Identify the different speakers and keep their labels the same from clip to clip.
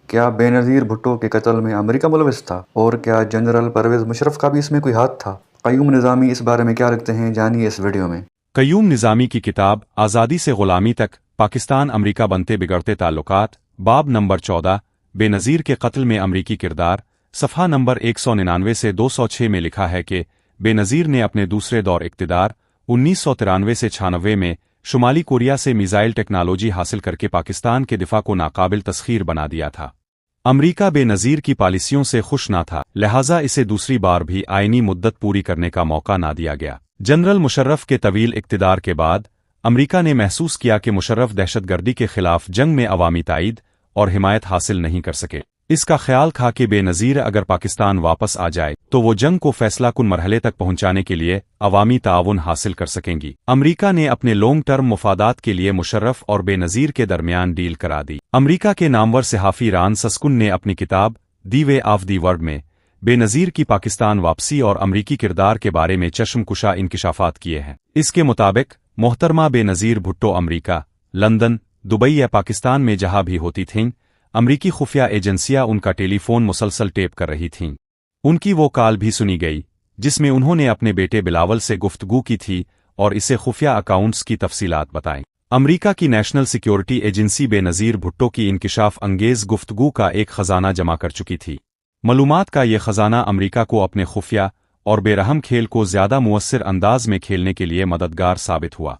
Speaker 1: کیا بےنظیر بھٹو کے قتل میں امریکہ ملوث تھا؟ اور کیا جنرل پرویز مشرف کا بھی اس میں کوئی ہاتھ تھا؟ قیوم نظامی اس بارے میں کیا لکھتے ہیں، جانیے اس ویڈیو میں۔
Speaker 2: قیوم نظامی کی کتاب آزادی سے غلامی تک، پاکستان امریکہ بنتے بگڑتے تعلقات، باب نمبر 14 بےنظیر کے قتل میں امریکی کردار، صفحہ نمبر 199 سے 206 میں لکھا ہے کہ بےنظیر نے اپنے دوسرے دور اقتدار 1993 سے 96 میں شمالی کوریا سے میزائل ٹیکنالوجی حاصل کر کے پاکستان کے دفاع کو ناقابل تسخیر بنا دیا تھا۔ امریکہ بےنظیر کی پالیسیوں سے خوش نہ تھا، لہٰذا اسے دوسری بار بھی آئینی مدت پوری کرنے کا موقع نہ دیا گیا۔ جنرل مشرف کے طویل اقتدار کے بعد امریکہ نے محسوس کیا کہ مشرف دہشت گردی کے خلاف جنگ میں عوامی تائید اور حمایت حاصل نہیں کر سکے۔ اس کا خیال تھا کہ بےنظیر اگر پاکستان واپس آ جائے تو وہ جنگ کو فیصلہ کن مرحلے تک پہنچانے کے لیے عوامی تعاون حاصل کر سکیں گی۔ امریکہ نے اپنے لانگ ٹرم مفادات کے لیے مشرف اور بےنظیر کے درمیان ڈیل کرا دی۔ امریکہ کے نامور صحافی ران سسکن نے اپنی کتاب دی وے آف دی ورلڈ میں بےنظیر کی پاکستان واپسی اور امریکی کردار کے بارے میں چشم کشا انکشافات کیے ہیں۔ اس کے مطابق محترمہ بےنظیر بھٹو امریکہ، لندن، دبئی یا پاکستان میں جہاں بھی ہوتی تھیں، امریکی خفیہ ایجنسیاں ان کا ٹیلی فون مسلسل ٹیپ کر رہی تھیں۔ ان کی وہ کال بھی سنی گئی جس میں انہوں نے اپنے بیٹے بلاول سے گفتگو کی تھی اور اسے خفیہ اکاؤنٹس کی تفصیلات بتائیں۔ امریکہ کی national security agency Benazir Bhutto کی انکشاف انگیز گفتگو کا ایک خزانہ جمع کر چکی تھی۔ معلومات کا یہ خزانہ امریکہ کو اپنے خفیہ اور بے رحم کھیل کو زیادہ مؤثر انداز میں کھیلنے کے لیے مددگار ثابت ہوا۔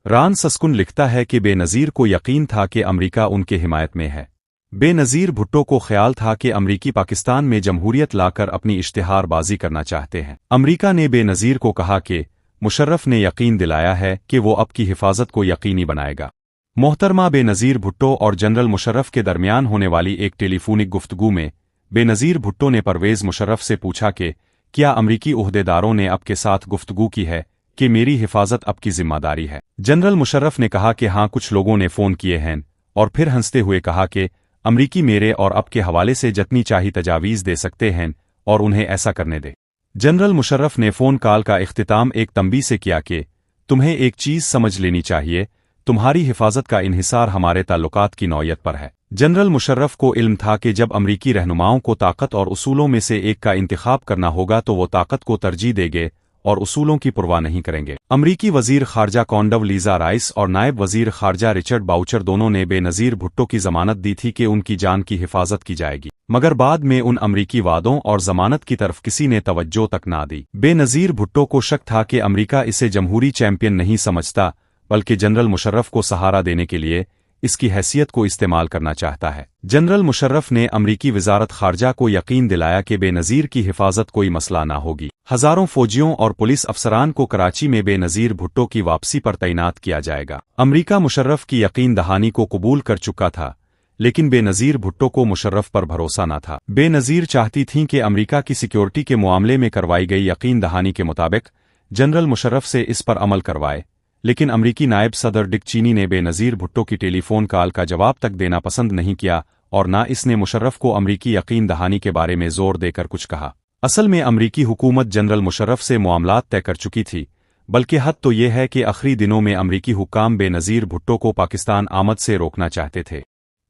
Speaker 2: ران سسکن لکھتا ہے کہ بےنظیر کو یقین تھا کہ امریکہ ان کے حمایت میں ہے۔ بےنظیر بھٹو کو خیال تھا کہ امریکی پاکستان میں جمہوریت لا کر اپنی اشتہار بازی کرنا چاہتے ہیں۔ امریکہ نے بےنظیر کو کہا کہ مشرف نے یقین دلایا ہے کہ وہ اب کی حفاظت کو یقینی بنائے گا۔ محترمہ بےنظیر بھٹو اور جنرل مشرف کے درمیان ہونے والی ایک ٹیلی فونک گفتگو میں بےنظیر بھٹو نے پرویز مشرف سے پوچھا کہ کیا امریکی عہدیداروں نے اب کے ساتھ گفتگو کی ہے کہ میری حفاظت اب کی ذمہ داری ہے؟ جنرل مشرف نے کہا کہ ہاں، کچھ لوگوں نے فون کیے ہیں، اور پھر ہنستے ہوئے کہا کہ امریکی میرے اور اب کے حوالے سے جتنی چاہی تجاویز دے سکتے ہیں اور انہیں ایسا کرنے دے۔ جنرل مشرف نے فون کال کا اختتام ایک تنبیہ سے کیا کہ تمہیں ایک چیز سمجھ لینی چاہیے، تمہاری حفاظت کا انحصار ہمارے تعلقات کی نوعیت پر ہے۔ جنرل مشرف کو علم تھا کہ جب امریکی رہنماؤں کو طاقت اور اصولوں میں سے ایک کا انتخاب کرنا ہوگا تو وہ طاقت کو ترجیح دیں گے اور اصولوں کی پرواہ نہیں کریں گے۔ امریکی وزیر خارجہ کونڈو لیزا رائس اور نائب وزیر خارجہ رچرڈ باؤچر دونوں نے بےنظیر بھٹو کی ضمانت دی تھی کہ ان کی جان کی حفاظت کی جائے گی، مگر بعد میں ان امریکی وعدوں اور ضمانت کی طرف کسی نے توجہ تک نہ دی۔ بےنظیر بھٹو کو شک تھا کہ امریکہ اسے جمہوری چیمپئن نہیں سمجھتا، بلکہ جنرل مشرف کو سہارا دینے کے لیے اس کی حیثیت کو استعمال کرنا چاہتا ہے۔ جنرل مشرف نے امریکی وزارت خارجہ کو یقین دلایا کہ بےنظیر کی حفاظت کوئی مسئلہ نہ ہوگی۔ ہزاروں فوجیوں اور پولیس افسران کو کراچی میں بےنظیر بھٹو کی واپسی پر تعینات کیا جائے گا۔ امریکہ مشرف کی یقین دہانی کو قبول کر چکا تھا، لیکن بےنظیر بھٹو کو مشرف پر بھروسہ نہ تھا۔ بےنظیر چاہتی تھیں کہ امریکہ کی سیکیورٹی کے معاملے میں کروائی گئی یقین دہانی کے مطابق جنرل مشرف سے اس پر عمل کروائے، لیکن امریکی نائب صدر ڈک چینی نے بےنظیر بھٹو کی ٹیلی فون کال کا جواب تک دینا پسند نہیں کیا اور نہ اس نے مشرف کو امریکی یقین دہانی کے بارے میں زور دے کر کچھ کہا۔ اصل میں امریکی حکومت جنرل مشرف سے معاملات طے کر چکی تھی، بلکہ حد تو یہ ہے کہ آخری دنوں میں امریکی حکام بےنظیر بھٹو کو پاکستان آمد سے روکنا چاہتے تھے۔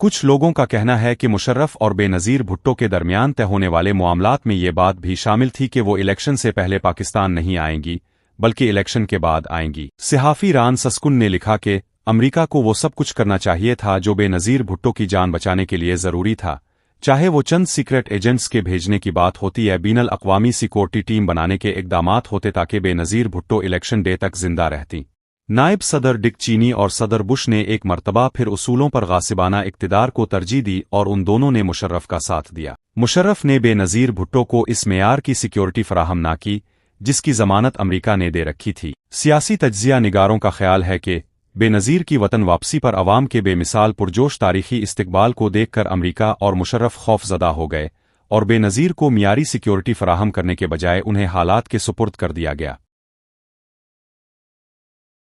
Speaker 2: کچھ لوگوں کا کہنا ہے کہ مشرف اور بےنظیر بھٹو کے درمیان طے ہونے والے معاملات میں یہ بات بھی شامل تھی کہ وہ الیکشن سے پہلے پاکستان نہیں آئیں گی، بلکہ الیکشن کے بعد آئیں گی۔ صحافی ران سسکن نے لکھا کہ امریکہ کو وہ سب کچھ کرنا چاہیے تھا جو بےنظیر بھٹو کی جان بچانے کے لیے ضروری تھا، چاہے وہ چند سیکرٹ ایجنٹس کے بھیجنے کی بات ہوتی یا بین الاقوامی سیکورٹی ٹیم بنانے کے اقدامات ہوتے تاکہ بےنظیر بھٹو الیکشن ڈے تک زندہ رہتی۔ نائب صدر ڈک چینی اور صدر بش نے ایک مرتبہ پھر اصولوں پر غاصبانہ اقتدار کو ترجیح دی اور ان دونوں نے مشرف کا ساتھ دیا۔ مشرف نے بےنظیر بھٹو کو اس معیار کی سیکیورٹی فراہم نہ کی جس کی ضمانت امریکہ نے دے رکھی تھی۔ سیاسی تجزیہ نگاروں کا خیال ہے کہ بےنظیر کی وطن واپسی پر عوام کے بے مثال پرجوش تاریخی استقبال کو دیکھ کر امریکہ اور مشرف خوف زدہ ہو گئے اور بےنظیر کو معیاری سیکیورٹی فراہم کرنے کے بجائے انہیں حالات کے سپرد کر دیا گیا۔